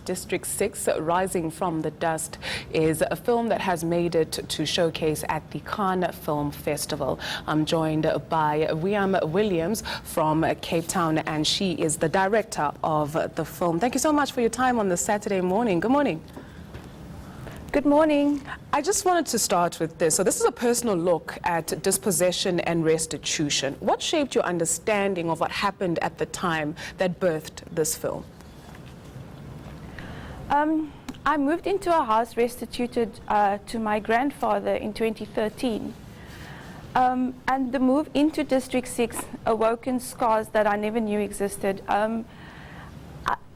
District 6, Rising from the Dust, is a film that has made it to showcase at the Cannes Film Festival. I'm joined by Weaam Williams from Cape Town, and she is the director of the film. Thank you so much for your time on this Saturday morning. Good morning. Good morning. I just wanted to start with this. So this is a personal look at dispossession and restitution. What shaped your understanding of what happened at the time that birthed this film? I moved into a house restituted to my grandfather in 2013. And the move into District 6 awoken scars that I never knew existed.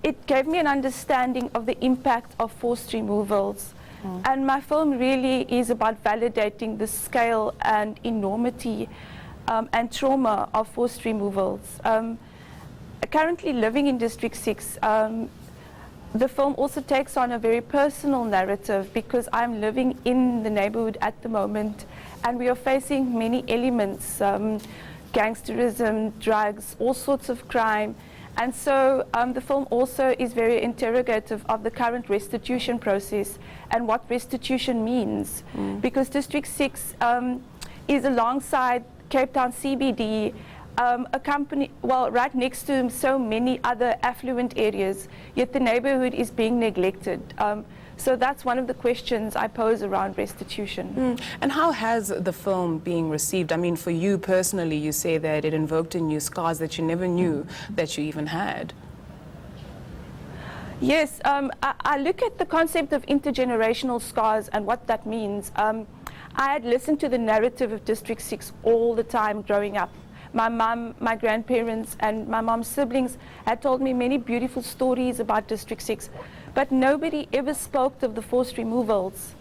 It gave me an understanding of the impact of forced removals. And my film really is about validating the scale and enormity and trauma of forced removals. Currently living in District 6, the film also takes on a very personal narrative because I'm living in the neighborhood at the moment, and we are facing many elements, gangsterism, drugs, all sorts of crime. And so the film also is very interrogative of the current restitution process and what restitution means. Because District 6 is alongside Cape Town CBD, a company, well, right next to so many other affluent areas, yet the neighborhood is being neglected. So that's one of the questions I pose around restitution. And how has the film been received? I mean, for you personally, you say that it invoked in you scars that you never knew that you even had. Yes, I look at the concept of intergenerational scars and what that means. I had listened to the narrative of District 6 all the time growing up. My mum, my grandparents, and my mom's siblings had told me many beautiful stories about District 6, but nobody ever spoke of the forced removals.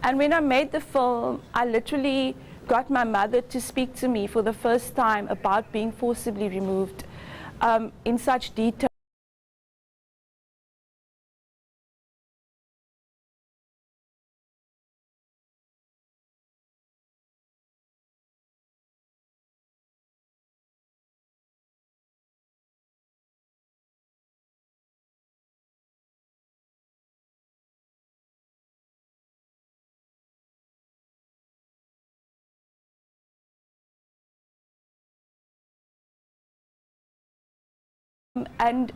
And when I made the film, I literally got my mother to speak to me for the first time about being forcibly removed in such detail. And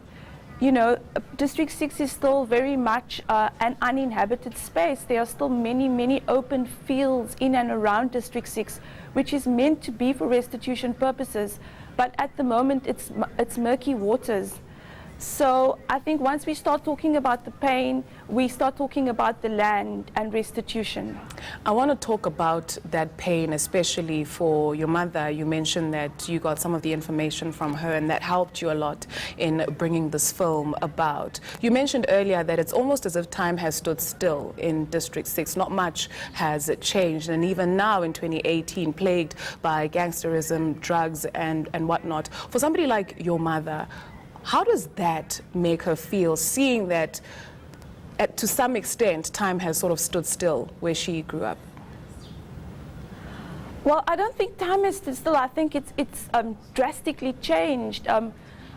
you know, District 6 is still very much an uninhabited space. There are still many open fields in and around District 6, which is meant to be for restitution purposes, but at the moment it's murky waters. So I think once we start talking about the pain, we start talking about the land and restitution. I want to talk about that pain, especially for your mother. You mentioned that you got some of the information from her and that helped you a lot in bringing this film about. You mentioned earlier that it's almost as if time has stood still in District 6. Not much has changed, and even now in 2018, plagued by gangsterism, drugs and whatnot. For somebody like your mother, how does that make her feel, seeing that to some extent time has sort of stood still where she grew up? Well, I don't think time has stood still. I think it's drastically changed.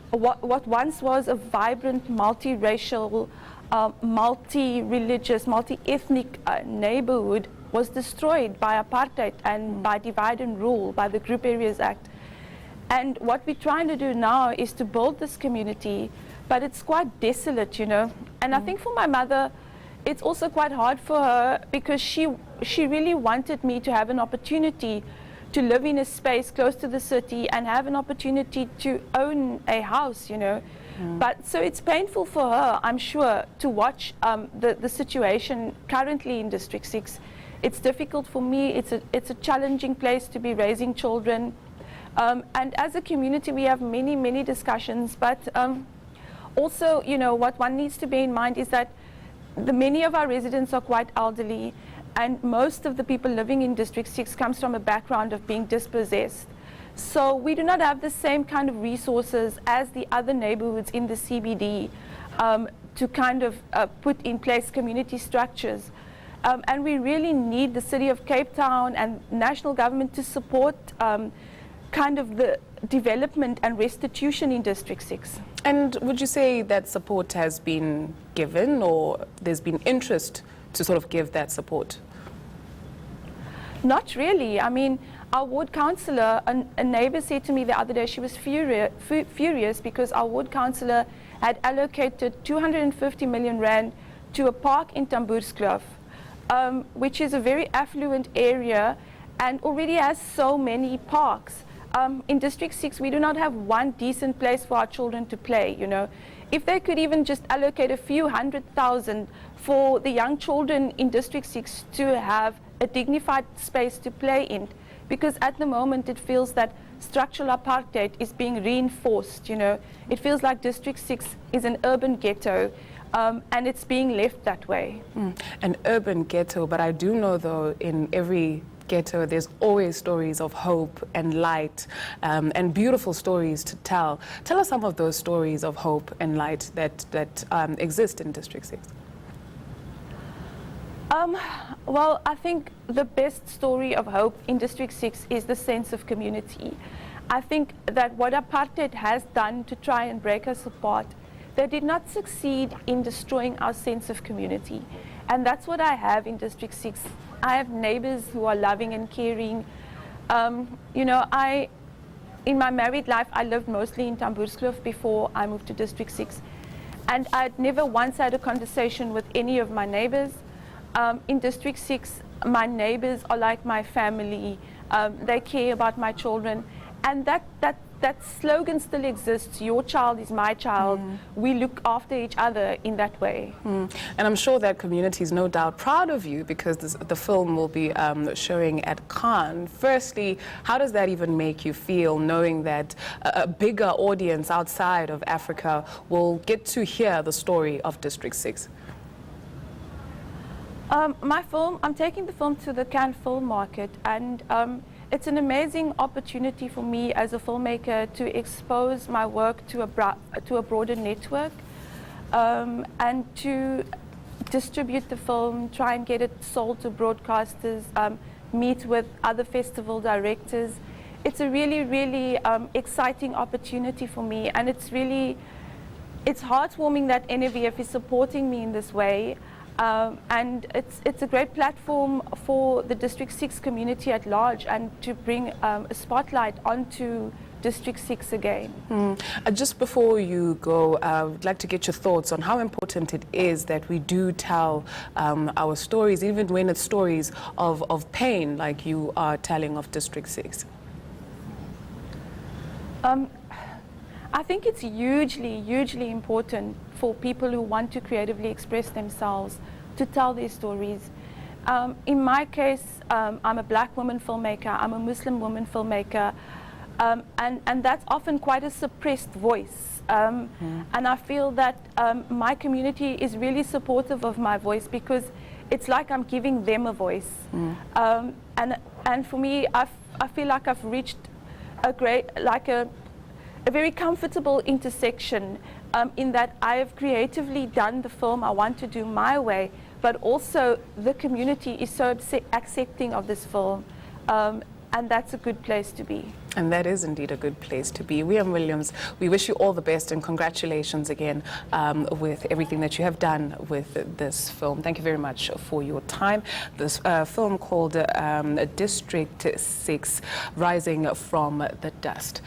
What once was a vibrant, multiracial, multi-religious, multi-ethnic neighborhood was destroyed by apartheid and by divide and rule, by the Group Areas Act. And what we're trying to do now is to build this community, but it's quite desolate, you know. And I think for my mother, it's also quite hard for her because she really wanted me to have an opportunity to live in a space close to the city and have an opportunity to own a house, you know. But so it's painful for her, I'm sure, to watch the situation currently in District 6. It's difficult for me. It's a challenging place to be raising children. And as a community, we have many discussions, but also, you know, what one needs to bear in mind is that many of our residents are quite elderly, and most of the people living in District 6 comes from a background of being dispossessed. So we do not have the same kind of resources as the other neighborhoods in the CBD to kind of put in place community structures. And we really need the City of Cape Town and national government to support kind of the development and restitution in District 6. And would you say that support has been given, or there's been interest to sort of give that support? Not really. I mean, our ward councillor, a neighbour said to me the other day, she was furious because our ward councillor had allocated 250 million rand to a park in Tamboerskloof, which is a very affluent area and already has so many parks. In District 6, we do not have one decent place for our children to play, you know. If they could even just allocate a few 100,000 for the young children in District 6 to have a dignified space to play in, because at the moment it feels that structural apartheid is being reinforced, you know. It feels like District 6 is an urban ghetto, and it's being left that way. An urban ghetto, but I do know though in every ghetto there's always stories of hope and light, and beautiful stories to tell. Tell us some of those stories of hope and light that exist in District 6. Well, I think the best story of hope in District 6 is the sense of community. I think that what apartheid has done to try and break us apart, they did not succeed in destroying our sense of community. And that's what I have in District 6. I have neighbors who are loving and caring. You know, in my married life, I lived mostly in Tamboerskloof before I moved to District 6. And I'd never once had a conversation with any of my neighbors. In District 6, my neighbors are like my family. They care about my children. And that slogan still exists, your child is my child. We look after each other in that way. And I'm sure that community is no doubt proud of you, because the film will be showing at Cannes. Firstly, how does that even make you feel, knowing that a bigger audience outside of Africa will get to hear the story of District 6? I'm taking the film to the Cannes Film Market, and it's an amazing opportunity for me as a filmmaker to expose my work to a broader network, and to distribute the film, try and get it sold to broadcasters, meet with other festival directors. It's a really, really exciting opportunity for me, and it's heartwarming that NAVF is supporting me in this way. And it's a great platform for the District 6 community at large, and to bring a spotlight onto District 6 again. Just before you go, I would like to get your thoughts on how important it is that we do tell our stories, even when it's stories of pain, like you are telling of District 6. I think it's hugely, hugely important for people who want to creatively express themselves to tell their stories. In my case, I'm a black woman filmmaker, I'm a Muslim woman filmmaker, and that's often quite a suppressed voice. And I feel that my community is really supportive of my voice, because it's like I'm giving them a voice. And for me, I feel like I've reached a very comfortable intersection, in that I have creatively done the film I want to do my way, but also the community is so accepting of this film, and that's a good place to be. And that is indeed a good place to be. Weaam Williams, we wish you all the best, and congratulations again with everything that you have done with this film. Thank you very much for your time. This film called District 6, Rising from the Dust.